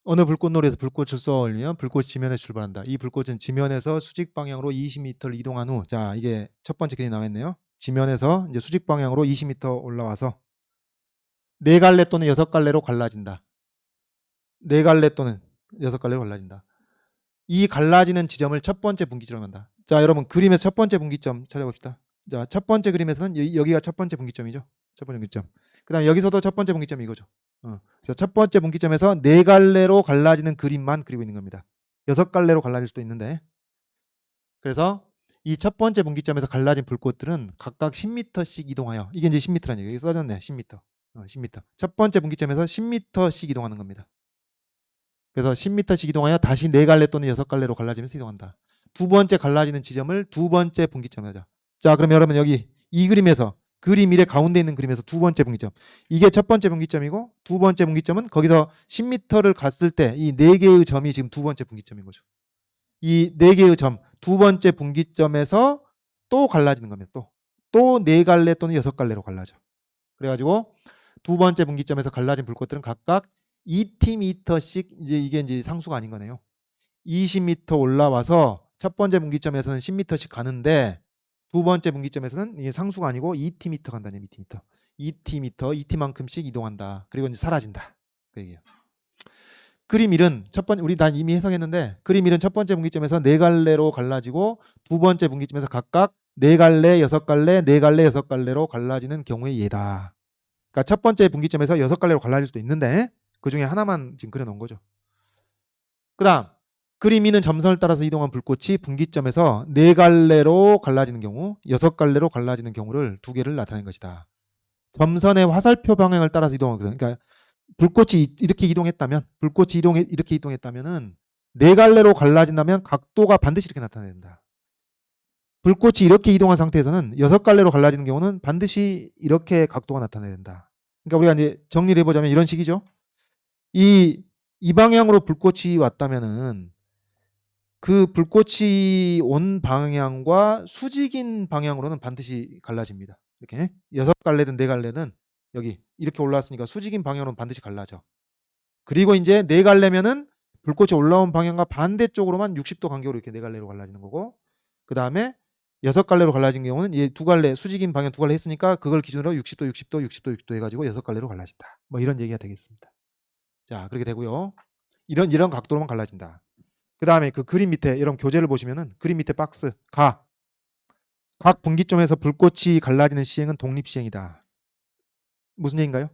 어느 불꽃놀이에서 불꽃을 쏘아 올리면 불꽃이 지면에 출발한다. 이 불꽃은 지면에서 수직 방향으로 20m를 이동한 후, 자, 이게 첫 번째 그림이 나와 있네요. 지면에서 이제 수직 방향으로 20m 올라와서 네 갈래 또는 여섯 갈래로 갈라진다. 네 갈래 또는 여섯 갈래로 갈라진다. 이 갈라지는 지점을 첫 번째 분기점으로 한다. 자, 여러분 그림에서 첫 번째 분기점 찾아봅시다. 자, 첫 번째 그림에서는 여기가 첫 번째 분기점이죠. 첫 번째 분기점. 그다음에 여기서도 첫 번째 분기점이 이거죠. 그래서 첫 번째 분기점에서 네 갈래로 갈라지는 그림만 그리고 있는 겁니다. 여섯 갈래로 갈라질 수도 있는데. 그래서 이 첫 번째 분기점에서 갈라진 불꽃들은 각각 10m씩 이동하여, 이게 이제 10m라는 얘기, 여기 써졌네. 10m. 10m. 첫 번째 분기점에서 10m씩 이동하는 겁니다. 그래서 10m씩 이동하여 다시 네 갈래 또는 여섯 갈래로 갈라지면서 이동한다. 두 번째 갈라지는 지점을 두 번째 분기점 하자. 자, 그럼 여러분 여기 이 그림에서, 그림 1의 가운데 있는 그림에서 두 번째 분기점, 이게 첫 번째 분기점이고, 두 번째 분기점은 거기서 10m를 갔을 때 이 네 개의 점이 지금 두 번째 분기점인 거죠. 이 네 개의 점, 두 번째 분기점에서 또 갈라지는 겁니다. 또 네 갈래 또는 여섯 갈래로 갈라져. 그래가지고 두 번째 분기점에서 갈라진 불꽃들은 각각 2tm씩, 이게 이제 상수가 아닌 거네요. 20m 올라와서 첫 번째 분기점에서는 10m씩 가는데, 두 번째 분기점에서는 이게 상수가 아니고 2t 간다네. 2t만큼씩 이동한다. 그리고 이제 사라진다. 그 얘기예요. 그림 1은 우리 난 이미 해석했는데, 그림 1은 첫 번째 분기점에서 네 갈래로 갈라지고, 두 번째 분기점에서 각각 네 갈래, 여섯 갈래, 네 갈래, 여섯 갈래로 갈라지는 경우의 예다. 그러니까 첫 번째 분기점에서 여섯 갈래로 갈라질 수도 있는데, 그 중에 하나만 지금 그려놓은 거죠. 그 다음, 그림 2는 점선을 따라서 이동한 불꽃이 분기점에서 네 갈래로 갈라지는 경우, 여섯 갈래로 갈라지는 경우를 두 개를 나타낸 것이다. 점선의 화살표 방향을 따라서 이동하거든. 그러니까 불꽃이 이렇게 이동했다면, 이렇게 이동했다면은 네 갈래로 갈라진다면 각도가 반드시 이렇게 나타나야 된다. 불꽃이 이렇게 이동한 상태에서는 여섯 갈래로 갈라지는 경우는 반드시 이렇게 각도가 나타나야 된다. 그러니까 우리가 이제 정리를 해보자면 이런 식이죠. 이 방향으로 불꽃이 왔다면은 그 불꽃이 온 방향과 수직인 방향으로는 반드시 갈라집니다. 이렇게 여섯 갈래든 네 갈래는 여기 이렇게 올라왔으니까 수직인 방향으로는 반드시 갈라져. 그리고 이제 네 갈래면은 불꽃이 올라온 방향과 반대쪽으로만 60도 간격으로 이렇게 네 갈래로 갈라지는 거고, 그 다음에 여섯 갈래로 갈라진 경우는 이 두 갈래, 수직인 방향 두 갈래 했으니까 그걸 기준으로 60도, 60도, 60도, 60도 해가지고 여섯 갈래로 갈라진다. 뭐 이런 얘기가 되겠습니다. 자, 그렇게 되고요. 이런 각도로만 갈라진다. 그 다음에 그 그림 밑에 여러분 교재를 보시면은 그림 밑에 박스 각 분기점에서 불꽃이 갈라지는 시행은 독립시행이다. 무슨 얘기인가요?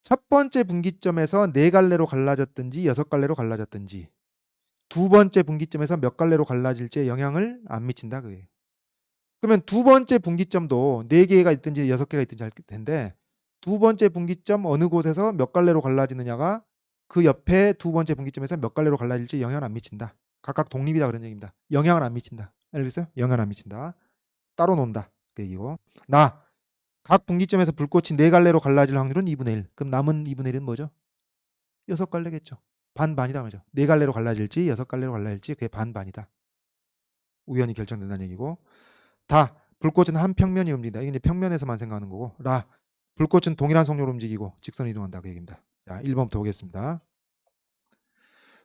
첫 번째 분기점에서 네 갈래로 갈라졌든지 여섯 갈래로 갈라졌든지 두 번째 분기점에서 몇 갈래로 갈라질지에 영향을 안 미친다 그게요. 그러면 두 번째 분기점도 네 개가 있든지 여섯 개가 있든지 할 텐데, 두 번째 분기점 어느 곳에서 몇 갈래로 갈라지느냐가 그 옆에 두 번째 분기점에서 몇 갈래로 갈라질지 영향을 안 미친다. 각각 독립이다 그런 얘기입니다. 영향을 안 미친다. 알겠어요? 영향을 안 미친다. 따로 논다. 그 얘기고. 각 분기점에서 불꽃이 네 갈래로 갈라질 확률은 2분의 1. 그럼 남은 2분의 1은 뭐죠? 여섯 갈래겠죠. 반반이다 말이죠. 네 갈래로 갈라질지 여섯 갈래로 갈라질지 그게 반반이다. 우연히 결정된다는 얘기고. 불꽃은 한 평면이 움직인다. 이게 이제 평면에서만 생각하는 거고. 불꽃은 동일한 속력으로 움직이고 직선을 이동한다. 그 얘기입니다. 자, 1번부터 보겠습니다.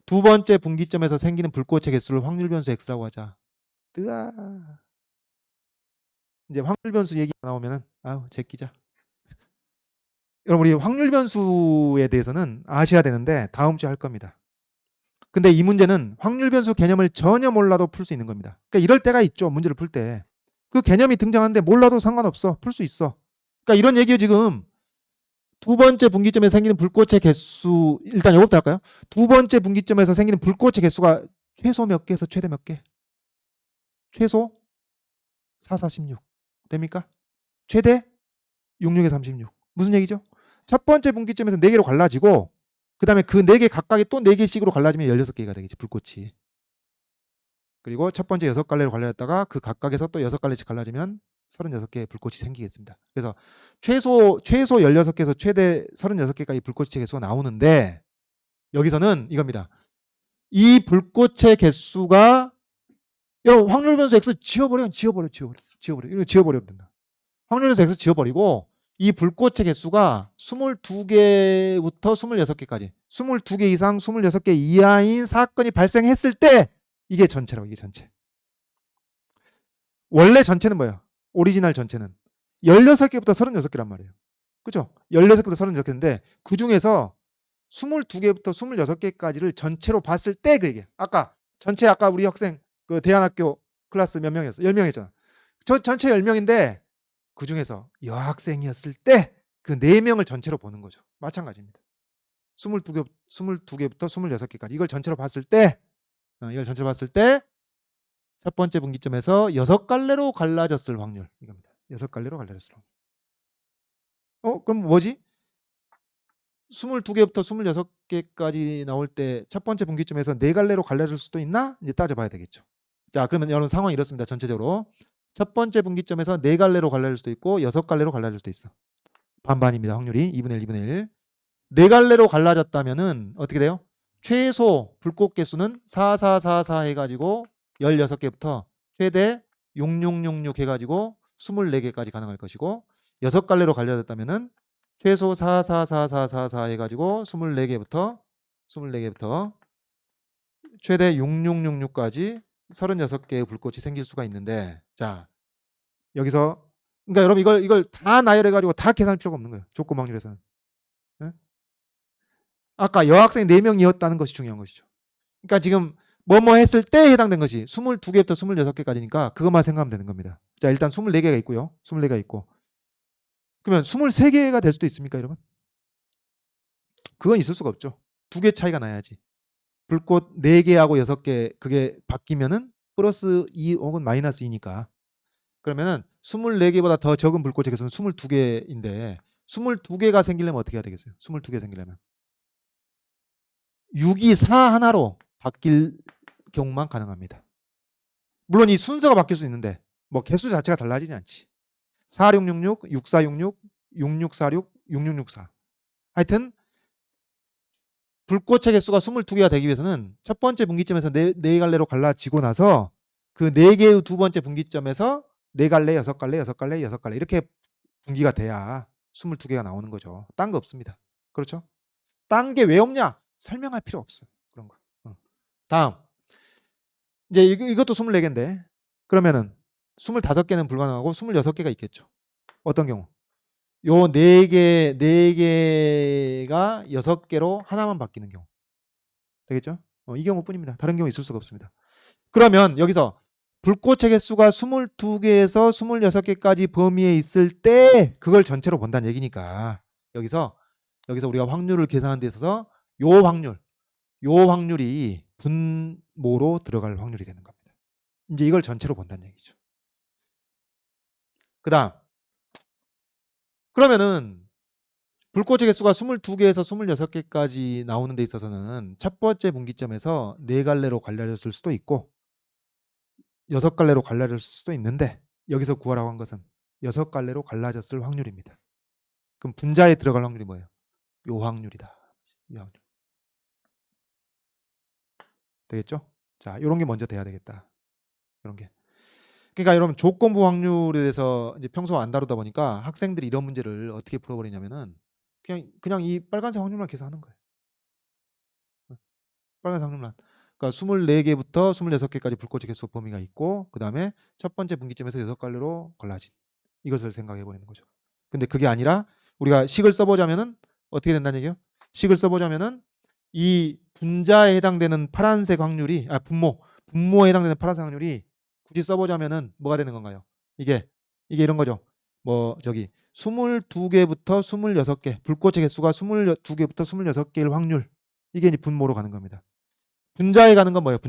두 번째 분기점에서 생기는 불꽃의 개수를 확률 변수 x라고 하자. 뜨아. 이제 확률 변수 얘기 나오면은 제끼자. 여러분 우리 확률 변수에 대해서는 아셔야 되는데 다음 주에 할 겁니다. 근데 이 문제는 확률 변수 개념을 전혀 몰라도 풀 수 있는 겁니다. 그러니까 이럴 때가 있죠. 문제를 풀 때. 그 개념이 등장하는데 몰라도 상관없어. 풀 수 있어. 그러니까 이런 얘기예요. 지금 두 번째 분기점에서 생기는 불꽃의 개수, 일단 이것부터 할까요? 두 번째 분기점에서 생기는 불꽃의 개수가 최소 몇 개에서 최대 몇 개? 최소 4, 4, 16 됩니까? 최대 6, 6에 36. 무슨 얘기죠? 첫 번째 분기점에서 4개로 갈라지고 그 다음에 그 4개 각각이 또 4개씩으로 갈라지면 16개가 되겠지. 불꽃이. 그리고 첫 번째 6갈래로 갈라졌다가 그 각각에서 또 6갈래씩 갈라지면 36개의 불꽃이 생기겠습니다. 그래서 최소 16개에서 최대 36개까지 불꽃의 개수가 나오는데, 여기서는 이겁니다. 이 불꽃의 개수가 확률 변수 x 지워버려. 이거 지워버려도 된다. 확률 변수 x 지워버리고 이 불꽃의 개수가 22개부터 26개까지 22개 이상 26개 이하인 사건이 발생했을 때 이게 전체라고. 이게 전체. 원래 전체는 뭐예요? 오리지널 전체는 16개부터 36개란 말이에요. 그죠? 16개부터 36개인데 그 중에서 22개부터 26개까지를 전체로 봤을 때 그 얘기예요. 아까 우리 학생 그 대안학교 클래스 몇 명이었어? 10명이었잖아. 저 전체 10명인데 그 중에서 여학생이었을 때 그 4명을 전체로 보는 거죠. 마찬가지입니다. 22개부터 26개까지 이걸 전체로 봤을 때 첫 번째 분기점에서 6갈래로 갈라졌을 확률 이겁니다. 6갈래로 갈라졌을 확률. 그럼 뭐지? 22개부터 26개까지 나올 때 첫 번째 분기점에서 4갈래로 갈라질 수도 있나? 이제 따져봐야 되겠죠. 자, 그러면 여러분 상황이 이렇습니다. 전체적으로 첫 번째 분기점에서 4갈래로 갈라질 수도 있고 6갈래로 갈라질 수도 있어. 반반입니다. 확률이 2분의 1, 2분의 1. 4갈래로 갈라졌다면은 어떻게 돼요? 최소 불꽃 개수는 4444 해가지고 16개부터 최대 6666 해가지고 24개까지 가능할 것이고 6갈래로 갈라졌다면은 최소 444444 해가지고 24개부터 최대 6666까지 36개의 불꽃이 생길 수가 있는데 자 여기서 그러니까 여러분 이걸 다 나열해가지고 다 계산할 필요가 없는 거예요. 조건 확률에서는. 네? 아까 여학생 4명이었다는 것이 중요한 것이죠. 그러니까 지금 뭐뭐 했을 때 해당된 것이 22개부터 26개까지니까 그것만 생각하면 되는 겁니다. 자 일단 24개가 있고요. 24개가 있고 그러면 23개가 될 수도 있습니까 여러분? 그건 있을 수가 없죠. 2개 차이가 나야지. 불꽃 4개하고 6개 그게 바뀌면은 플러스 2 혹은 마이너스 2니까 그러면은 24개보다 더 적은 불꽃의 개수는 22개인데 22개가 생기려면 어떻게 해야 되겠어요? 22개 생기려면 6이 4 하나로 바뀔 경우만 가능합니다. 물론 이 순서가 바뀔 수 있는데 뭐 개수 자체가 달라지지 않지. 4666, 6466, 6646, 6664. 하여튼 불꽃의 개수가 22개가 되기 위해서는 첫 번째 분기점에서 4갈래로 갈라지고 나서 그 4개의 두 번째 분기점에서 4갈래, 6갈래, 6갈래, 6갈래 이렇게 분기가 돼야 22개가 나오는 거죠. 딴 거 없습니다. 그렇죠? 딴 게 왜 없냐? 설명할 필요 없어. 그런 거. 다음. 이제 이것도 24개인데 그러면은 25개는 불가능하고 26개가 있겠죠. 어떤 경우? 요 4개가 6개로 하나만 바뀌는 경우. 되겠죠? 이 경우뿐입니다. 다른 경우 있을 수가 없습니다. 그러면 여기서 불꽃의 개수가 22개에서 26개까지 범위에 있을 때 그걸 전체로 본다는 얘기니까 여기서 우리가 확률을 계산하는 데 있어서 요 확률이 분모로 들어갈 확률이 되는 겁니다. 이제 이걸 전체로 본다는 얘기죠. 그다음 그러면은 불꽃의 개수가 22개에서 26개까지 나오는 데 있어서는 첫 번째 분기점에서 4갈래로 갈라졌을 수도 있고 6갈래로 갈라졌을 수도 있는데 여기서 구하라고 한 것은 6갈래로 갈라졌을 확률입니다. 그럼 분자에 들어갈 확률이 뭐예요? 요 확률이다. 이 확률. 되겠죠? 자, 이런 게 먼저 돼야 되겠다. 이런 게. 그러니까 여러분 조건부 확률에 대해서 이제 평소 안 다루다 보니까 학생들이 이런 문제를 어떻게 풀어버리냐면은 그냥 이 빨간색 확률만 계산하는 거예요. 빨간색 확률만. 그러니까 24개부터 26개까지 불꽃의 개수 범위가 있고 그 다음에 첫 번째 분기점에서 6갈래로 갈라진 이것을 생각해 버리는 거죠. 근데 그게 아니라 우리가 식을 써보자면은 어떻게 된다는 얘기예요? 식을 써보자면은 이 분자에 해당되는 파란색 확률이 분모에 해당되는 파란색 확률이 굳이 써보자면은 뭐가 되는 건가요? 이게 이런 거죠. 뭐 저기 22개부터 26개 불꽃의 개수가 22개부터 26개일 확률 이게 이제 분모로 가는 겁니다. 분자에 가는 건 뭐예요?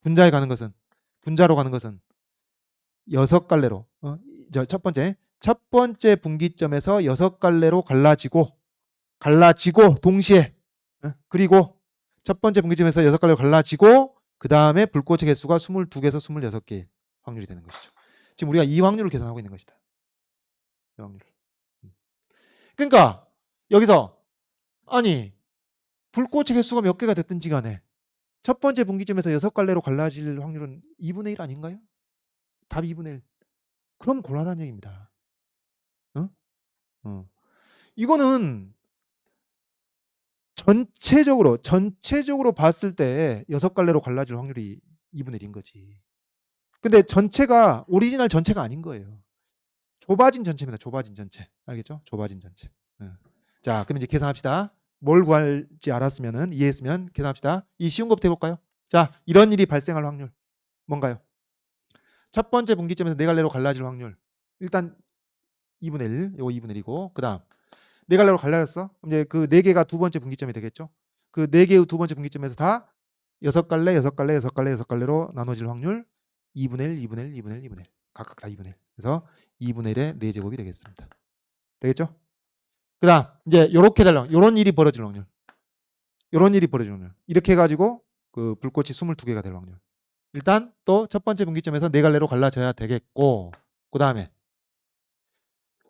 분자에 가는 것은 분자로 가는 것은 6갈래로 첫 번째 분기점에서 6갈래로 갈라지고 동시에 그리고 첫 번째 분기점에서 6갈래로 갈라지고 그 다음에 불꽃의 개수가 22개에서 26개 확률이 되는 것이죠. 지금 우리가 이 확률을 계산하고 있는 것이다. 이 확률. 그러니까 여기서 아니 불꽃의 개수가 몇 개가 됐든지 간에 첫 번째 분기점에서 6갈래로 갈라질 확률은 2분의 1 아닌가요? 답이 2분의 1. 그럼 곤란한 얘기입니다. 응? 이거는 전체적으로 봤을 때 6갈래로 갈라질 확률이 2분의 1인 거지. 근데 전체가 오리지널 전체가 아닌 거예요. 좁아진 전체입니다. 좁아진 전체. 알겠죠? 좁아진 전체. 자, 그럼 이제 계산합시다. 뭘 구할지 알았으면은 이해했으면 계산합시다. 이 쉬운 것부터 해볼까요? 자, 이런 일이 발생할 확률 뭔가요? 첫 번째 분기점에서 4갈래로 갈라질 확률. 일단 2분의 1, 요거 2분의 1이고, 그 다음 4갈래로 갈라졌어? 그럼 이제 그 4개가 두 번째 분기점이 되겠죠? 그 4개의 두 번째 분기점에서 다 6갈래, 6갈래, 6갈래, 6갈래로 나눠질 확률 2분의 1, 2분의 1, 2분의 1, 2분의 1. 각각 다 2분의 1. 그래서 2분의 1의 4제곱이 되겠습니다. 되겠죠? 그 다음 이제 요렇게 될 확률, 요런 일이 벌어질 확률. 요런 일이 벌어질 확률. 이렇게 해가지고 그 불꽃이 22개가 될 확률. 일단 또 첫 번째 분기점에서 4갈래로 갈라져야 되겠고, 그 다음에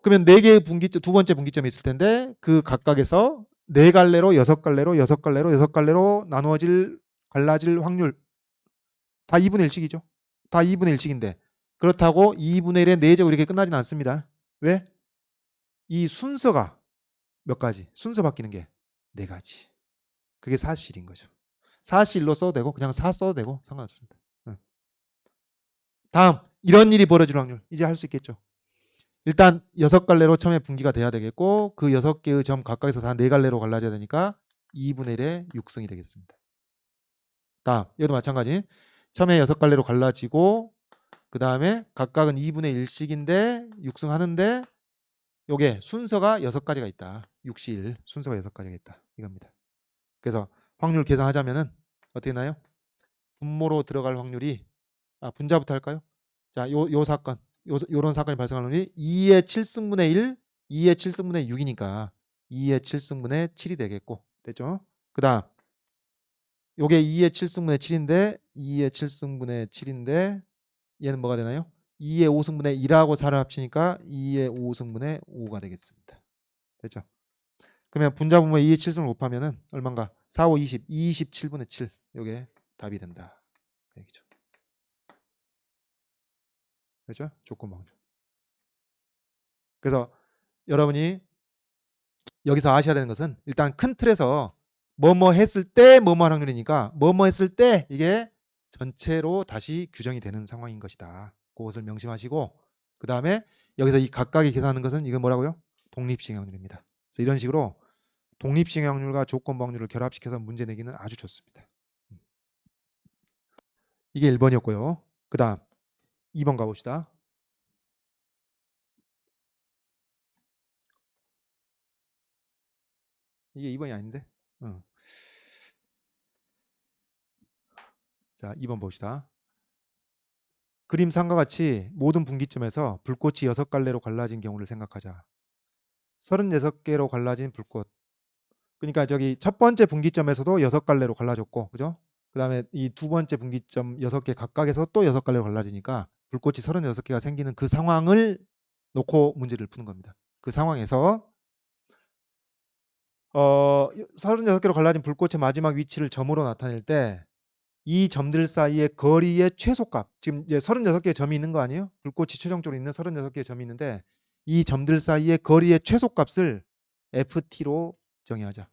그러면 4개의 분기점, 두 번째 분기점이 있을 텐데 그 각각에서 4갈래로 6갈래로 6갈래로 6갈래로 나누어질 갈라질 확률 다 2분의 1씩이죠. 다 2분의 1씩인데 그렇다고 2분의 1의 4제곱 이렇게 끝나진 않습니다. 왜? 이 순서가 몇 가지? 순서 바뀌는 게 4가지. 그게 사실인 거죠. 사실로 써도 되고 그냥 4 써도 되고 상관없습니다. 다음 이런 일이 벌어질 확률 이제 할 수 있겠죠. 일단 6갈래로 처음에 분기가 돼야 되겠고 그 6개의 점 각각에서 다 4갈래로 갈라져야 되니까 2분의 1의 6승이 되겠습니다. 다음 얘도 마찬가지. 처음에 6갈래로 갈라지고 그 다음에 각각은 2분의 1씩인데 6승 하는데 요게 순서가 6가지가 있다. 6시1 순서가 6가지가 있다. 이겁니다. 그래서 확률 계산하자면은 어떻게 나요? 분모로 들어갈 확률이 분자부터 할까요? 자, 요 사건 요런 사건이 발생할 확률이 2의 7승분의 1 2의 7승분의 6이니까 2의 7승분의 7이 되겠고 됐죠? 그 다음 요게 2의 7승분의 7인데 2의 7승분의 7인데 얘는 뭐가 되나요? 2의 5승분의 1하고 4를 합치니까 2의 5승분의 5가 되겠습니다. 됐죠? 그러면 분자분모에 2의 7승을 곱하면은 얼마인가? 4, 5, 20, 27분의 7 요게 답이 된다. 그 얘기죠. 그렇죠? 조건 방정. 그래서 여러분이 여기서 아셔야 되는 것은 일단 큰 틀에서 뭐뭐 했을 때 뭐뭐 확률이니까 뭐뭐 했을 때 이게 전체로 다시 규정이 되는 상황인 것이다. 그것을 명심하시고 그 다음에 여기서 이 각각이 계산하는 것은 이건 뭐라고요? 독립식 확률입니다. 그래서 이런 식으로 독립식 확률과 조건 확률을 결합시켜서 문제 내기는 아주 좋습니다. 이게 1번이었고요. 그 다음 2번 가봅시다. 이게 2번이 아닌데? 자, 2번 봅시다. 그림상과 같이 모든 분기점에서 불꽃이 6갈래로 갈라진 경우를 생각하자. 36개로 갈라진 불꽃. 그러니까 저기 첫 번째 분기점에서도 6갈래로 갈라졌고, 그죠? 그 다음에 이 두 번째 분기점 6개 각각에서 또 6갈래로 갈라지니까 불꽃이 36개가 생기는 그 상황을 놓고 문제를 푸는 겁니다. 그 상황에서 36개로 갈라진 불꽃의 마지막 위치를 점으로 나타낼 때 이 점들 사이의 거리의 최소값, 지금 이제 36개의 점이 있는 거 아니에요? 불꽃이 최종적으로 있는 36개의 점이 있는데 이 점들 사이의 거리의 최소값을 FT로 정의하자.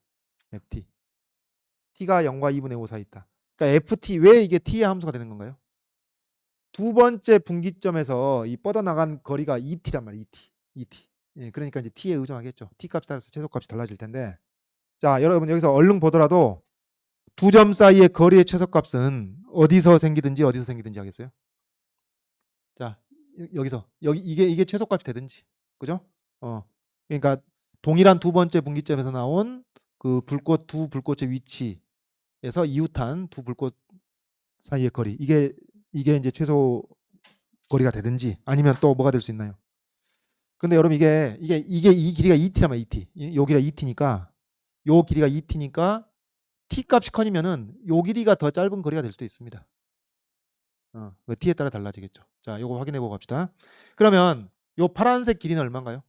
FT. T가 0과 2분의 5 사이 있다. 그러니까 FT, 왜 이게 T의 함수가 되는 건가요? 두 번째 분기점에서 이 뻗어나간 거리가 ET란 말이에요. ET. 예, 그러니까 이제 T에 의존하겠죠. T 값에 따라서 최소값이 달라질 텐데, 자, 여러분 여기서 얼른 보더라도 두 점 사이의 거리의 최소값은 어디서 생기든지 하겠어요? 자, 여기서 이게 최소값이 되든지, 그죠? 그러니까 동일한 두 번째 분기점에서 나온 그 두 불꽃의 위치에서 이웃한 두 불꽃 사이의 거리, 이게 이제 최소 거리가 되든지 아니면 또 뭐가 될 수 있나요? 근데 여러분 이게 이 길이가 ET란 말이에요. ET. 요 길이가 ET니까 요 길이가 ET니까 T 값이 커지면은 요 길이가 더 짧은 거리가 될 수도 있습니다. 그 T에 따라 달라지겠죠. 자, 요거 확인해 보고 갑시다. 그러면 요 파란색 길이는 얼마인가요?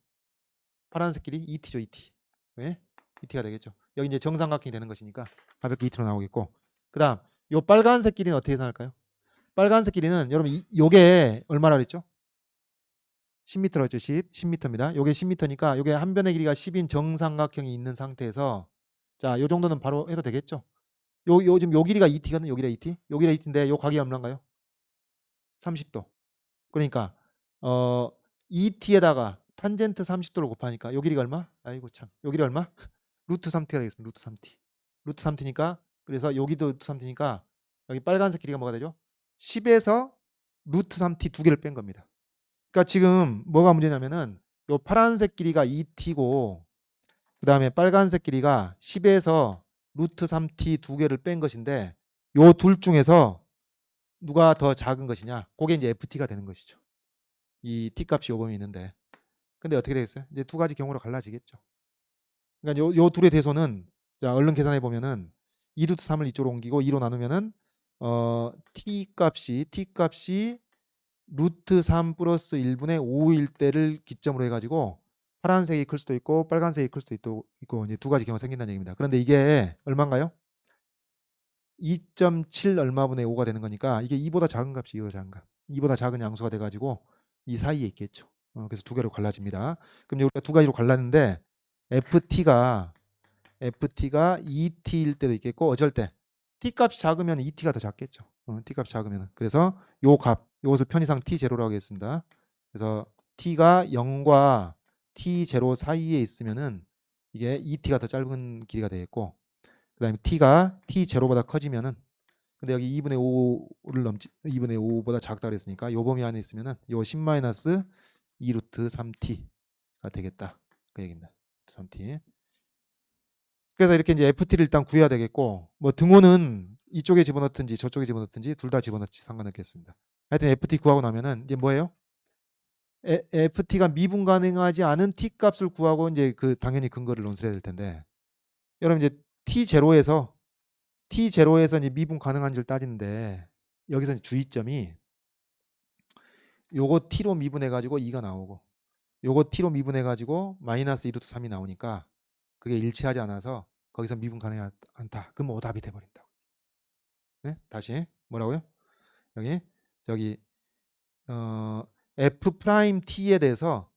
파란색 길이 ET죠, ET. 왜? ET가 되겠죠. 여기 이제 정삼각형이 되는 것이니까 가볍게 ET로 나오겠고. 그다음 요 빨간색 길이는 어떻게 계산할까요? 빨간색 길이는 여러분 요게 얼마라 그랬죠? 10m라고 했죠. 10m입니다. 요게 10m니까 요게 한 변의 길이가 10인 정삼각형이 있는 상태에서 자, 요 정도는 바로 해도 되겠죠. 지금 요 길이가 2t거든요. 요 길이가 2t. 요 길이가 2t인데 요 각이 얼마인가요? 30도. 그러니까 2t에다가 탄젠트 30도를 곱하니까 요 길이가 얼마? 아이고 참. 요 길이 얼마? 루트 3t가 되겠습니다. 루트 3t. 루트 3t니까 그래서 여기도 루트 3t니까 여기 빨간색 길이가 뭐가 되죠? 10에서 루트 3t 두 개를 뺀 겁니다. 그러니까 지금 뭐가 문제냐면은 요 파란색 길이가 2t고 그다음에 빨간색 길이가 10에서 루트 3t 두 개를 뺀 것인데 요 둘 중에서 누가 더 작은 것이냐? 그게 이제 ft가 되는 것이죠. 이 t 값이 요범위 있는데. 근데 어떻게 되겠어요? 이제 두 가지 경우로 갈라지겠죠. 그러니까 요 둘의 대소는 자, 얼른 계산해 보면은 2루트 3을 이쪽으로 옮기고 2로 나누면은 t 값이 루트 3 플러스 1분의 5일 때를 기점으로 해가지고 파란색이 클 수도 있고 빨간색이 클 수도 있고 이제 두 가지 경우가 생긴다는 얘기입니다. 그런데 이게 얼마인가요? 2.7 얼마분의 5가 되는 거니까 이게 2보다 작은 값이 2보다 작은 값. 2보다 작은 양수가 돼가지고 이 사이에 있겠죠. 그래서 두 개로 갈라집니다. 그럼 우리가 두 가지로 갈랐는데 FT가 2t일 때도 있겠고 어쩔 때 t 값이 작으면 2t가 더 작겠죠. t 값이 작으면 그래서 요 값 요것을 편의상 t0라고 하겠습니다. 그래서 t가 0과 t0 사이에 있으면은 이게 2t가 더 짧은 길이가 되겠고 그다음에 t가 t0보다 커지면은 근데 여기 2분의 5를 넘지 2분의 5보다 작다 그랬으니까 요 범위 안에 있으면은 요 10-2 루트 3t가 되겠다. 그 얘기입니다. 3t. 그래서 이렇게 이제 FT를 일단 구해야 되겠고 뭐 등호는 이쪽에 집어넣든지 저쪽에 집어넣든지 둘 다 집어넣지 상관없겠습니다. 하여튼 FT 구하고 나면은 이제 뭐예요? FT가 미분 가능하지 않은 T 값을 구하고 이제 그 당연히 근거를 논술해야 될 텐데 여러분 이제 T0에서 이제 미분 가능한지를 따지는데 여기서 주의점이 요거 T로 미분해 가지고 2가 나오고 요거 T로 미분해 가지고 마이너스 2루트 3이 나오니까 그게 일치하지 않아서 거기서 미분 가능하지 않다. 그럼 오답이 돼버린다. 네? 다시 뭐라고요? 여기 저기 f 프라임 t에 대해서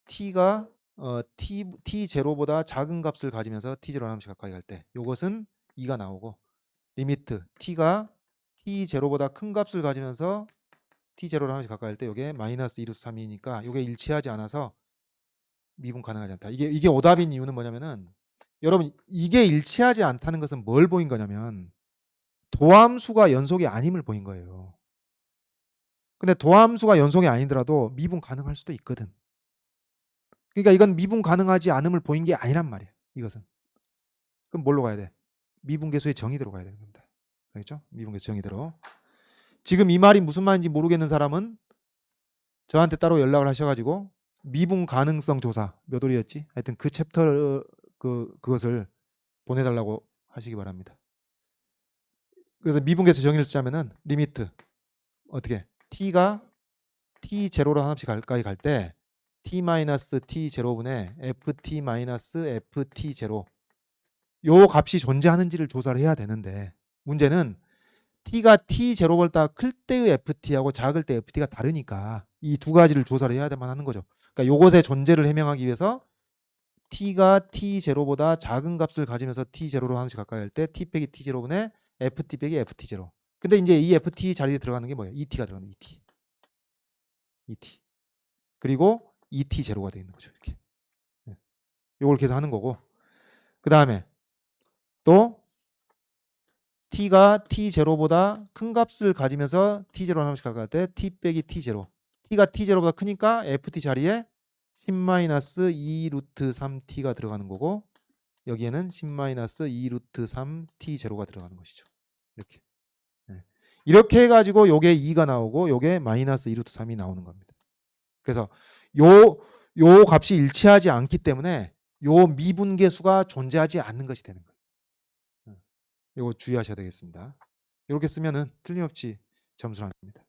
t가 t0보다 작은 값을 가지면서 t0 하나씩 가까이 갈 때 이것은 2가 나오고 리미트 t가 t0보다 큰 값을 가지면서 t0를 하나씩 가까이 할 때 이게 마이너스 2루트 3이니까 이게 일치하지 않아서 미분 가능하지 않다. 이게 오답인 이유는 뭐냐면은 여러분 이게 일치하지 않다는 것은 뭘 보인 거냐면 도함수가 연속이 아님을 보인 거예요. 근데 도함수가 연속이 아니더라도 미분 가능할 수도 있거든. 그러니까 이건 미분 가능하지 않음을 보인 게 아니란 말이야. 이것은. 그럼 뭘로 가야 돼? 미분계수의 정의대로 가야 되는 겁니다. 알겠죠? 미분계수 정의대로. 지금 이 말이 무슨 말인지 모르겠는 사람은 저한테 따로 연락을 하셔가지고 미분 가능성 조사 몇 월이었지? 하여튼 그 챕터 그것을 보내달라고 하시기 바랍니다. 그래서 미분계수 정의를 쓰자면은 리미트 어떻게? t가 t0로 하나씩 가까이 갈 때 t-t0분의 ft-ft0 요 값이 존재하는지를 조사를 해야 되는데 문제는 t가 t0보다 클 때의 ft하고 작을 때 ft가 다르니까 이 두 가지를 조사를 해야 되만 하는 거죠. 그러니까 요것의 존재를 해명하기 위해서 t가 t0보다 작은 값을 가지면서 t0로 하나씩 가까이 할 때 t 빼기 t0분의 ft 빼기 ft0 근데 이제 이 ft 자리에 들어가는 게 뭐예요? et가 들어가는 et 그리고 et0가 되어 있는 거죠. 이렇게 요걸 계산하는 거고 그 다음에 또 t가 t0보다 큰 값을 가지면서 t0로 하나씩 가까이 할 때 t 빼기 t0 t가 t0보다 크니까 ft 자리에 10-2 루트 3t가 들어가는 거고 여기에는 10-2 루트 3t0가 들어가는 것이죠. 이렇게 이렇게 해가지고 요게 2가 나오고 요게 마이너스 2 루트 3이 나오는 겁니다. 그래서 요 값이 일치하지 않기 때문에 요 미분계수가 존재하지 않는 것이 되는 거예요. 이거 주의하셔야 되겠습니다. 이렇게 쓰면은 틀림없이 점수를 안 줍니다.